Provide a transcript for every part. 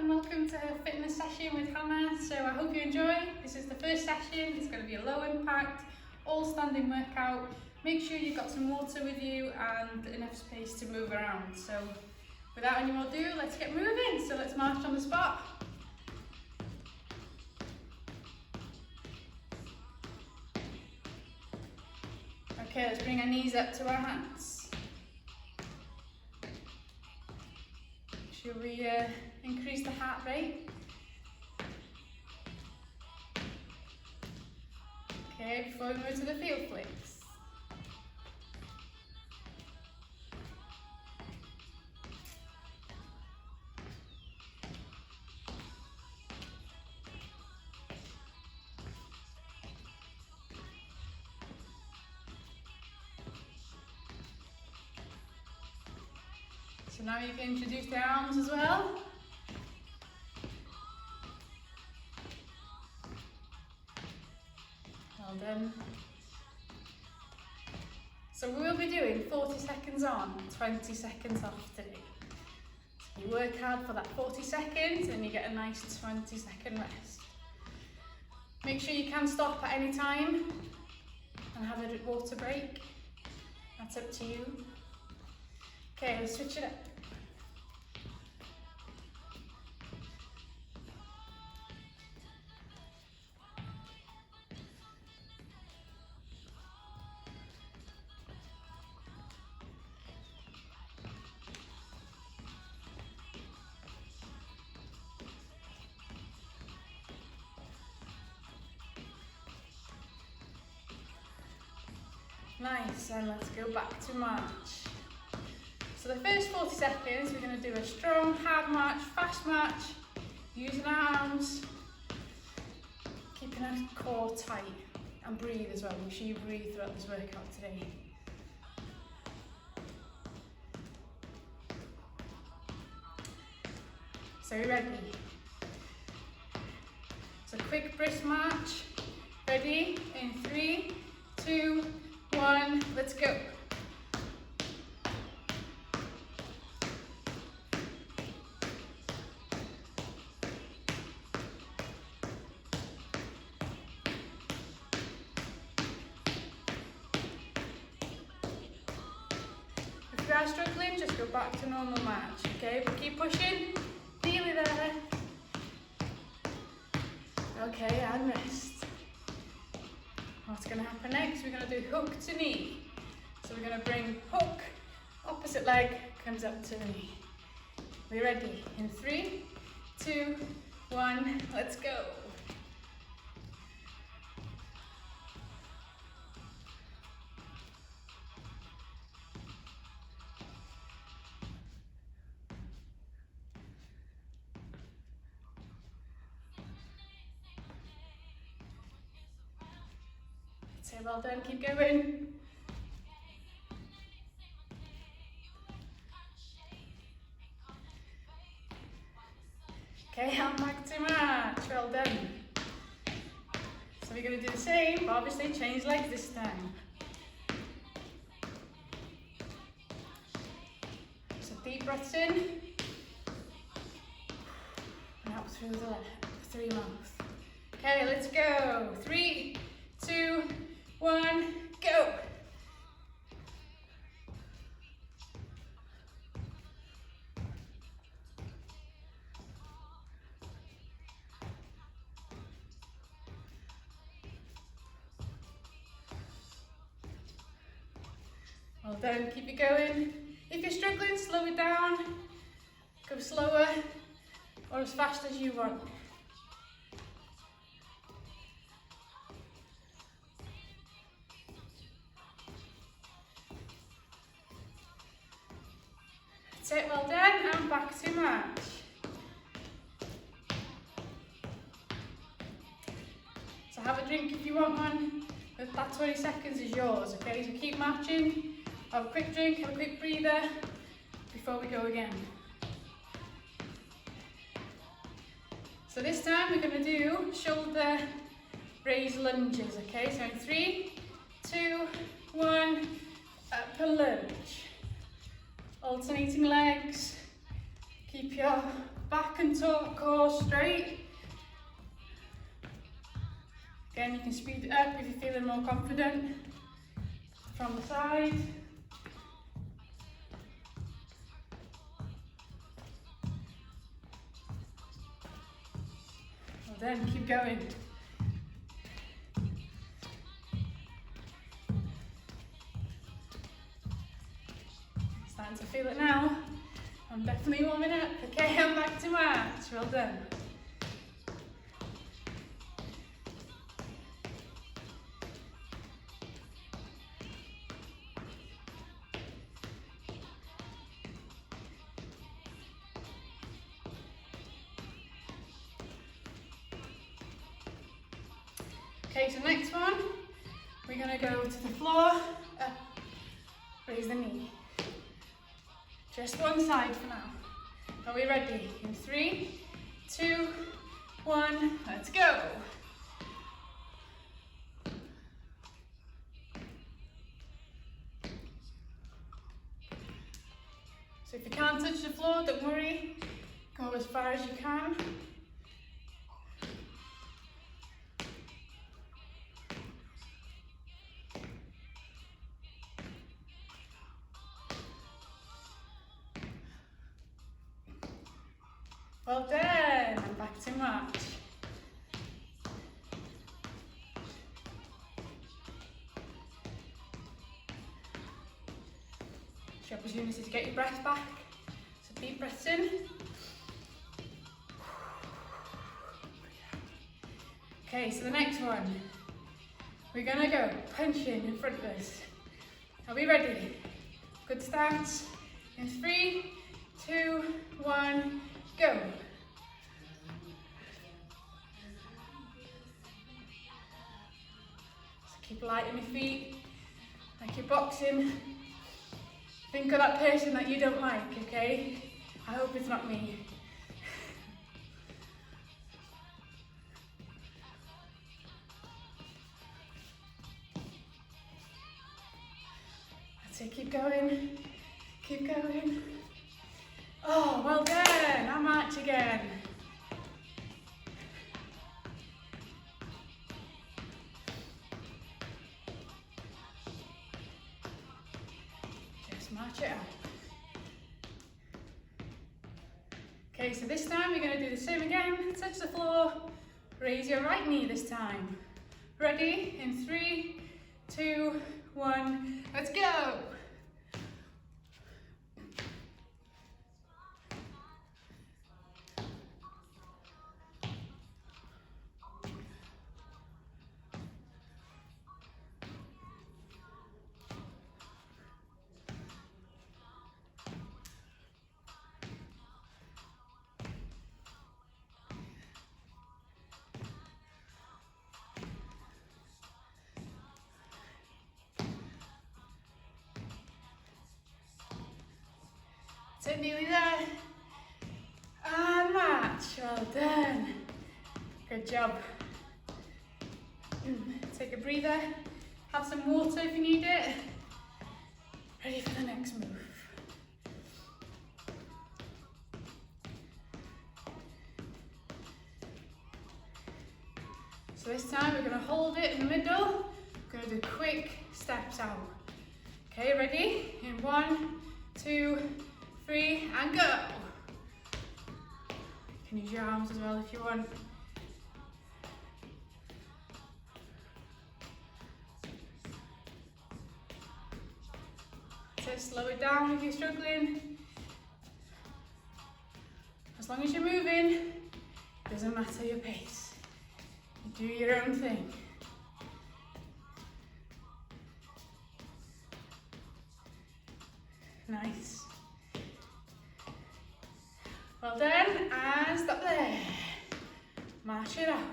and welcome to a fitness session with Hannah. So I hope you enjoy. This is the first session. It's going to be a low impact, all standing workout. Make sure you've got some water with you and enough space to move around. So without any more ado, let's get moving. So let's march on the spot. Okay, let's bring our knees up to our hands. Should we increase the heart rate? Okay, before we move to the field flicks. So now you can introduce the arms as well. Well done. So we will be doing 40 seconds on, 20 seconds off today. So you work hard for that 40 seconds and you get a nice 20-second rest. Make sure you can stop at any time and have a water break. That's up to you. Okay, let's switch it up. Nice, and let's go back to march. So the first 40 seconds, we're going to do a strong, hard march, fast march, using our arms, keeping our core tight, and breathe as well. Make sure you breathe throughout this workout today. So we're ready. So quick brisk march. Ready? In 3, 2, 1, let's go. If you are struggling, just go back to normal march, okay? But keep pushing, nearly there. Okay, and rest. What's going to happen next? We're going to do hook to knee. So we're going to bring hook, opposite leg comes up to the knee. We're ready. In 3, 2, 1, let's go. Say well done, keep going. Okay, and back to march, well done. So we're going to do the same, but obviously change legs this time. So deep breaths in, and out through the mouth. Okay, let's go. 3, 2, 1, go! Well done, keep it going. If you're struggling, slow it down. Go slower or as fast as you want. That's it, well done, and back to march. So have a drink if you want one, but that 20 seconds is yours, okay? So keep marching, have a quick drink, have a quick breather before we go again. So this time we're going to do shoulder raise lunges, okay? So in 3, 2, 1, up and lunge. Alternating legs. Keep your back and core straight. Again, you can speed it up if you're feeling more confident. From the side. Well then, keep going. Starting to feel it now. I'm definitely warming up. Okay, I'm back to march. Well done. Okay, so next one, we're going to go to the floor, up, raise the knee. Just one side for now. Are we ready? In 3, 2, 1, let's go. So if you can't touch the floor, don't worry. Go as far as you can. Well done, and back to march. It's your opportunity to get your breath back. So deep breaths in. Okay, so the next one, we're gonna go punching in front of us. Are we ready? Good start. In 3, 2, 1, go. So keep light on your feet, like you're boxing. Think of that person that you don't like, okay? I hope it's not me. That's it, keep going, keep going. Oh, well done, now march again. Just march it out. Okay, so this time we're going to do the same again. Touch the floor, raise your right knee this time. Ready? In 3, 2, 1, let's go. So nearly there. And march. Well done. Good job. Take a breather. Have some water if you need it. Ready for the next move. So this time we're going to hold it in the middle. We're going to do quick steps out. Okay, ready? In 1, 2, 3, and go. You can use your arms as well if you want. So slow it down if you're struggling. As long as you're moving, it doesn't matter your pace. You do your own thing. Nice. Well done, and stop there. March it out.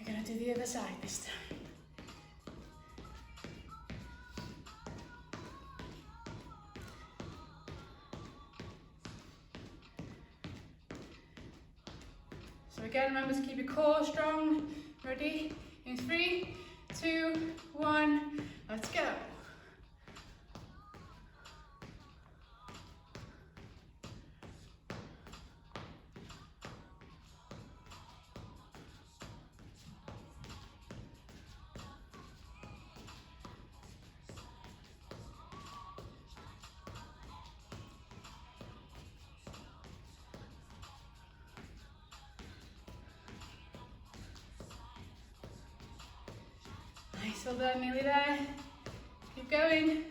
We're going to do the other side this time. So again, remember to keep your core strong. Ready? In 3, 2, 1, let's go. still there, nearly there. Keep going.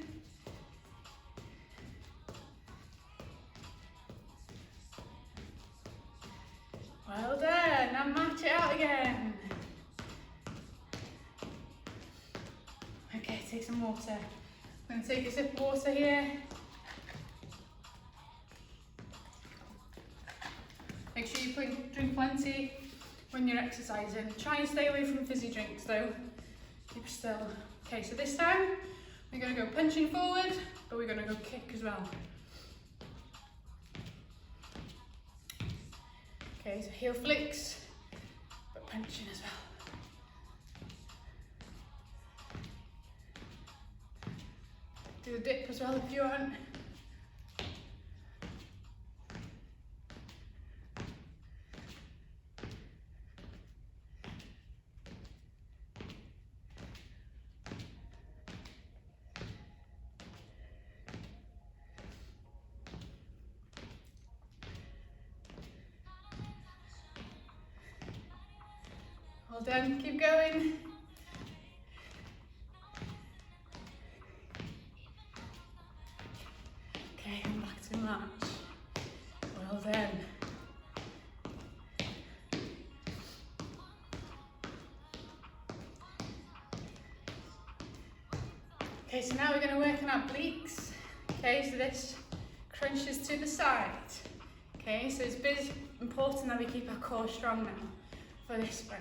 Well done, now match it out again. Okay, take some water. I'm going to take a sip of water here. Make sure you drink plenty when you're exercising. Try and stay away from fizzy drinks though. Keep still. Okay, so this time we're going to go punching forward, but we're going to go kick as well. Okay, so heel flicks, but punching as well. Do the dip as well if you want. Well done, keep going. Okay, and back to march. Well done. Okay, so now we're going to work on our obliques. Okay, so this crunches to the side. Okay, so it's important that we keep our core strong now for this one.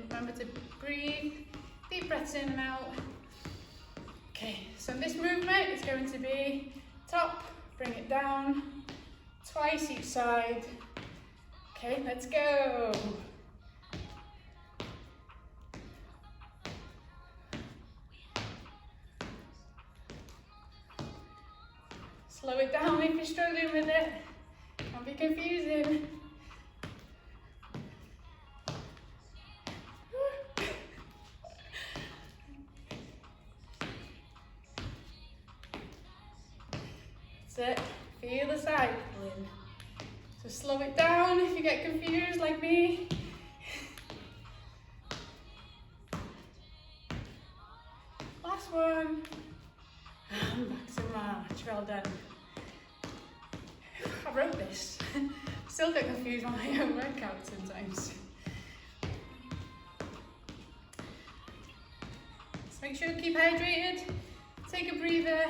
Remember to breathe, deep breaths in and out. Okay, so this movement is going to be top, bring it down, twice each side. Okay, let's go. Slow it down if you're struggling with it. Can't be confusing. That's it. Feel the side pulling. So slow it down if you get confused like me. Last one. And back to march. Well done. I wrote this. Still get confused on my own workout sometimes. So make sure to keep hydrated. Take a breather.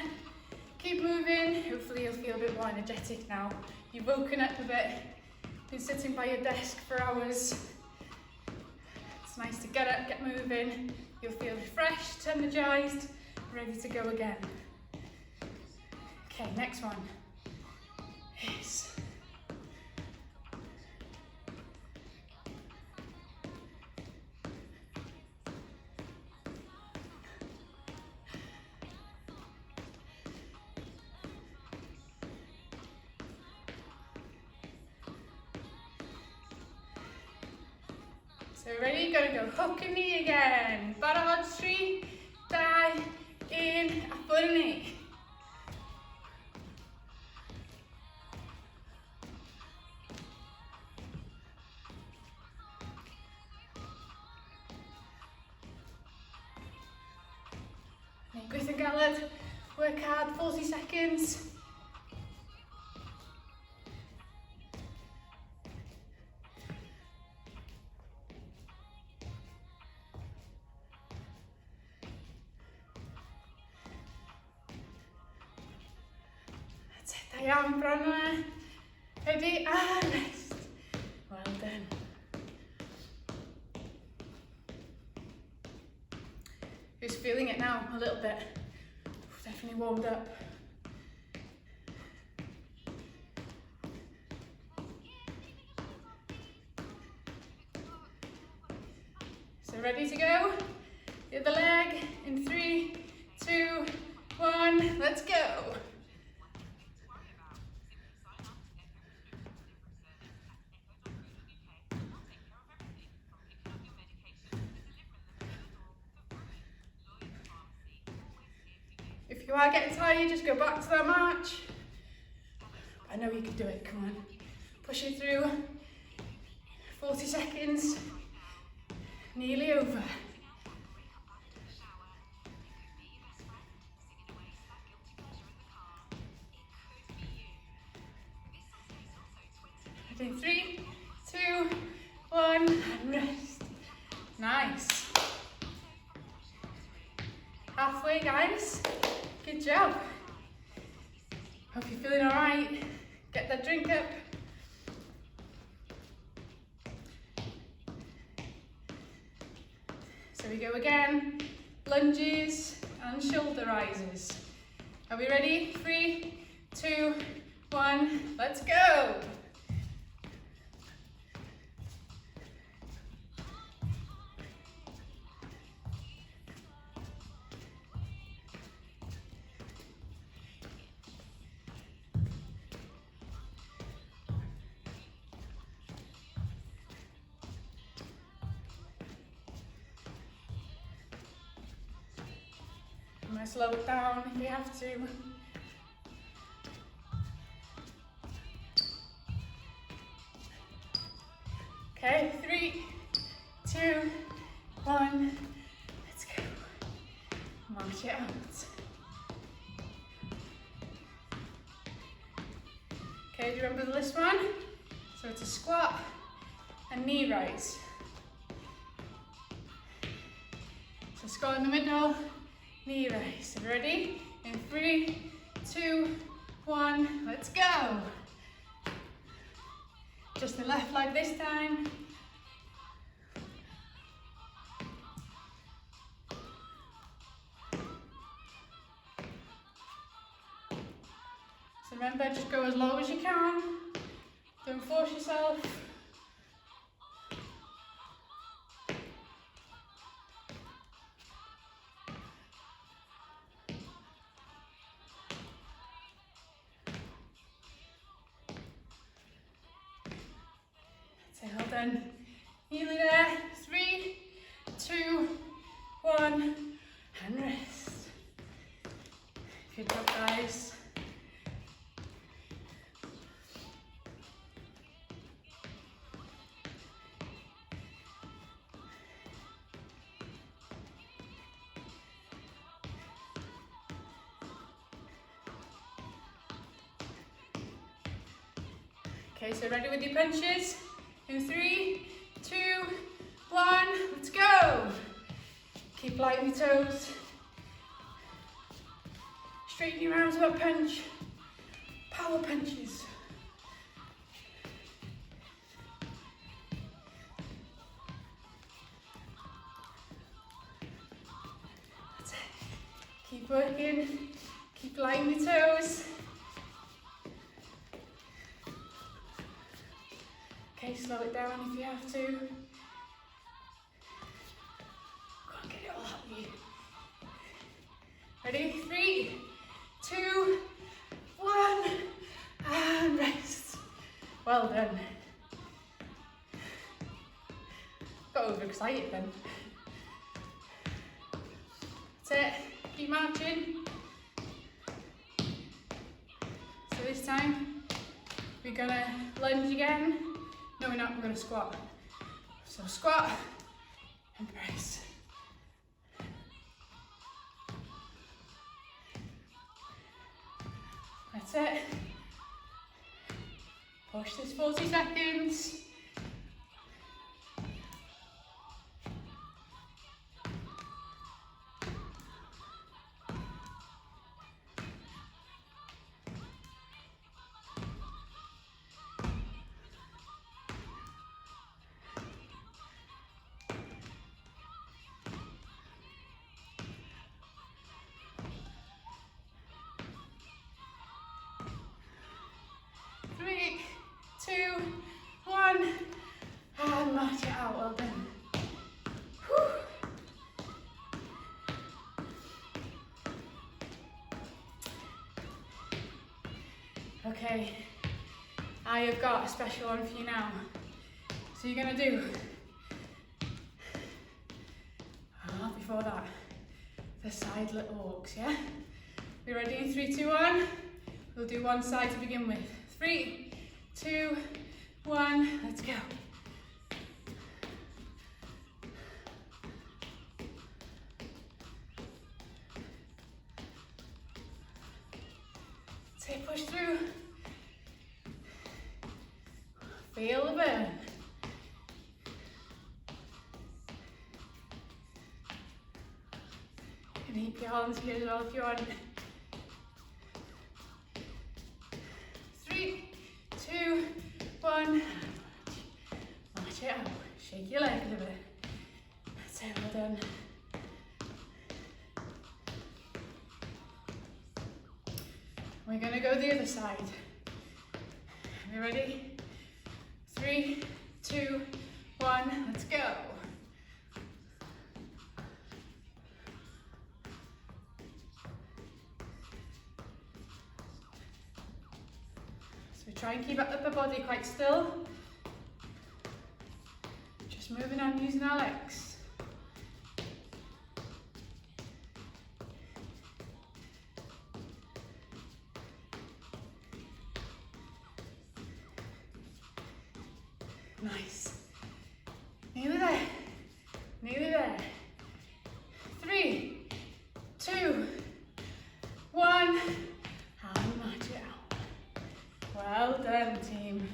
Keep moving. Hopefully you'll feel a bit more energetic now. You've woken up a bit. Been sitting by your desk for hours. It's nice to get up, get moving. You'll feel refreshed, energized, ready to go again. Okay, next one is so ready? Gonna go hook and knee again. Bottom tree, die in a full knee. Good and galad. Work hard, 40 seconds. That's it, down, prana. Ready, and rest. Well done. Who's feeling it now? A little bit. Definitely warmed up. So ready to go? The other leg in 3, 2, 1, let's go. If you are getting tired, just go back to that march. I know you can do it, come on. Push it through. 40 seconds. Nearly over. Ready, 3, 2, 1, and rest. Nice. Halfway, guys. Good job. Hope you're feeling all right. Get that drink up. So we go again. Lunges and shoulder rises. Are we ready? 3, 2, 1, let's go. I'm going to slow it down if you have to. Okay, 3, 2, 1, let's go. March it out. Okay, do you remember this one? So it's a squat and knee rise. So squat in the middle, knee raise. Ready? In 3, 2, 1, let's go. Just the left leg this time. So remember, just go as low as you can. Don't force yourself. Well done. Nearly there. 3, 2, 1, and rest. Good job, guys. Okay, so ready with your punches? In 3, 2, 1, let's go. Keep light on your toes. Straighten your arms with a punch. Power punches. That's it. Keep working. Keep light on your toes. Okay, slow it down if you have to. Can't get it all out of you. Ready? 3, 2, 1, and rest. Well done. Got overexcited then. That's it. Keep marching. So this time we're gonna lunge again. No, we're not, we're going to squat. So squat and press. That's it. Push this 40 seconds. Well done. Whew. Okay, I have got a special one for you now. So you're gonna do, before that, the side little walks, yeah? We ready? 3, 2, 1. We'll do one side to begin with. 3, 2, 1, let's go. Say push through. Feel the burn. You can keep your hands here as well if you want. 3, 2, 1. March it out. Shake your leg a little bit. That's it, well done. We're going to go the other side. Are you ready? 3, 2, 1, let's go. So try and keep up the body quite still. Just moving on using our legs. Nice. Nearly there. Nearly there. 3, 2, 1. And march it out. Well done, team.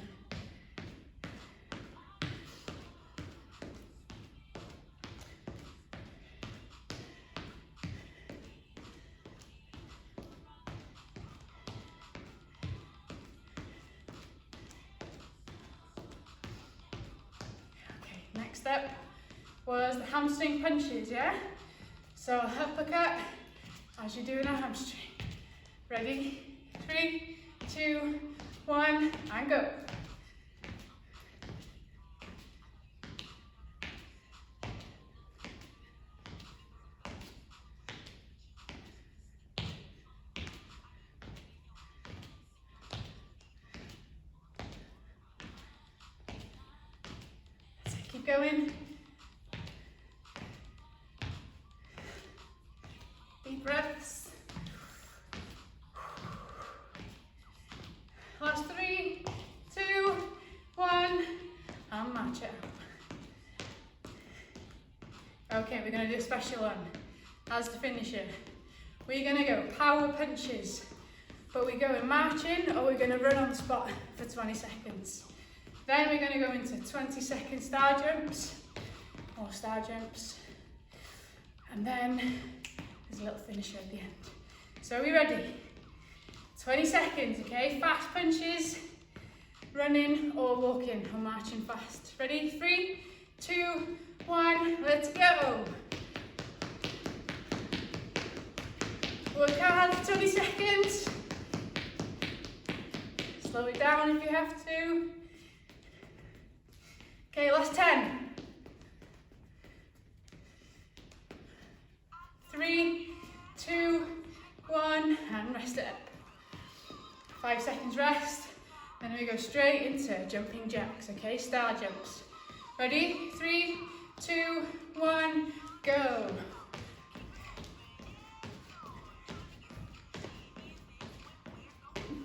Next up was the hamstring punches, yeah? So uppercut as you're doing a hamstring. Ready? 3, 2, 1, and go. Keep going. Deep breaths. Last 3, 2, 1, and march it out. Okay, we're going to do a special one as the finisher. We're going to go power punches, but we're going marching or we're going to run on the spot for 20 seconds. Then we're going to go into 20-second star jumps, or star jumps, and then there's a little finisher at the end. So are we ready? 20 seconds, okay? Fast punches, running or walking or marching fast. Ready? 3, 2, 1, let's go. Work hard for 20 seconds. Slow it down if you have to. Okay, last 10. 3, 2, 1, and rest it up. 5 seconds rest, then we go straight into jumping jacks, okay? Star jumps. Ready? 3, 2, 1, go.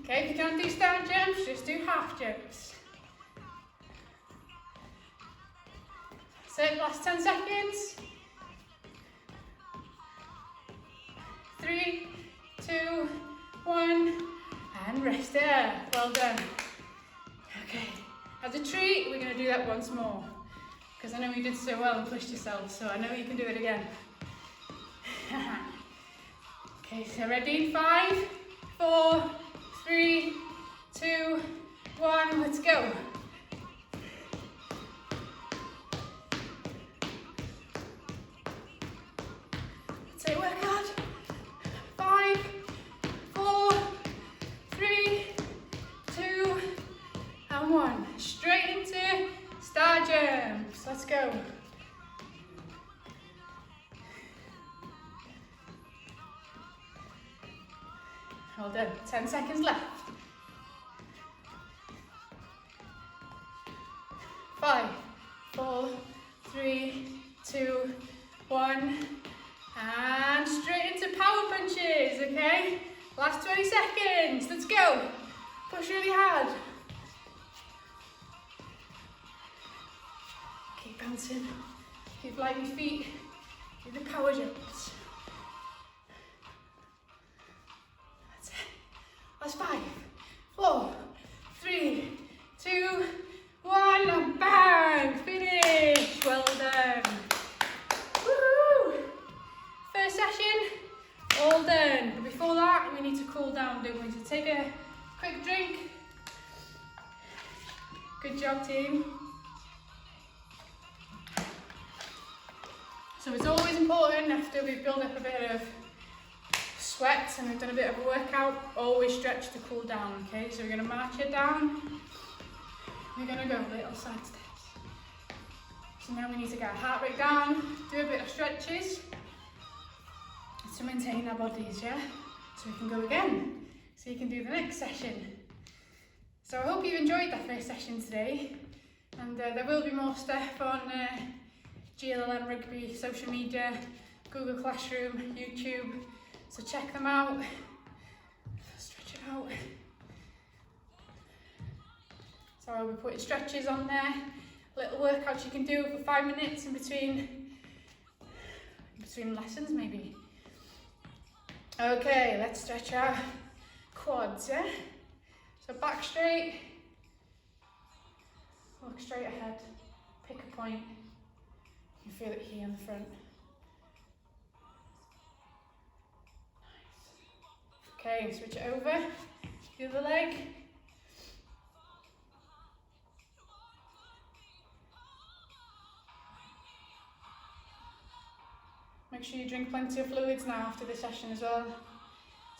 Okay, if you can't do star jumps, just do half jumps. So last 10 seconds. 3, 2, 1, and rest there. Well done. Okay, as a treat, we're going to do that once more. Because I know you did so well and pushed yourself, so I know you can do it again. Okay, so ready? 5, 4, 3, 2, 1, let's go. Say work hard. 5, 4, 3, 2, and 1. Straight into star jumps. Let's go. Well done. 10 seconds left. 5, 4, 3, 2, 1, and straight into power punches, okay? Last 20 seconds, let's go. Push really hard. Keep bouncing. Keep light your feet. Do the power jumps. That's it. That's 5, 4, 3, 2, 1, and bang! Finish! Well done. Woohoo! First session, all done. But before that, we need to cool down, don't we? So take a quick drink. Good job, team. So it's always important after we've built up a bit of sweat and we've done a bit of a workout, always stretch to cool down, okay? So we're going to march it down. We're going to go little side steps. So now we need to get our heart rate down, do a bit of stretches to maintain our bodies, yeah? So we can go again, so you can do the next session. So I hope you've enjoyed that first session today, and there will be more stuff on GLLM Rugby, social media, Google Classroom, YouTube, so check them out, stretch it out. So I'll be putting stretches on there, little workouts you can do for 5 minutes in between lessons maybe. Okay, let's stretch our quads, yeah? So back straight, look straight ahead, pick a point, you can feel it here in the front. Nice. Okay, switch it over, the other leg. Make sure you drink plenty of fluids now after the session as well,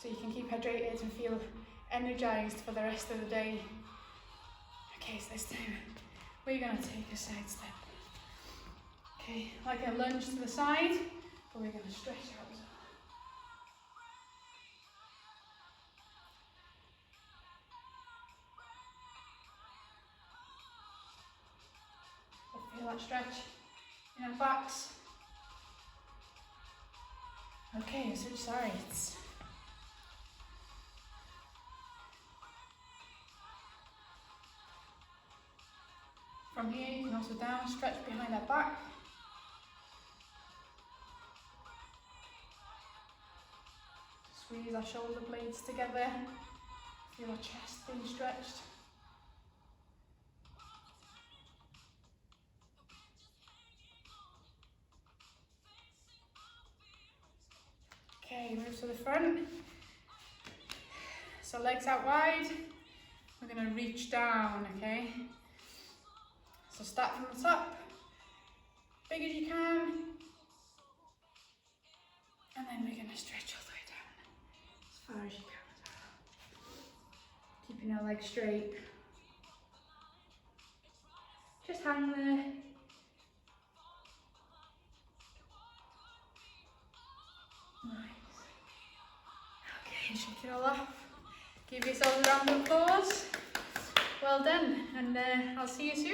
so you can keep hydrated and feel energized for the rest of the day. Okay, so this time we're going to take a side step. Okay, like a lunge to the side, but we're going to stretch out as well. Feel that stretch in our backs. Okay, switch sides. From here, you can also down stretch behind our back. Squeeze our shoulder blades together. Feel our chest being stretched. Okay, move to the front. So legs out wide. We're going to reach down, okay? So start from the top, big as you can, and then we're going to stretch all the way down as far as you can as well. Keeping our legs straight. Just hang there. Nice. Okay, shake it all off. Give yourselves a round of applause. Well done, and I'll see you soon.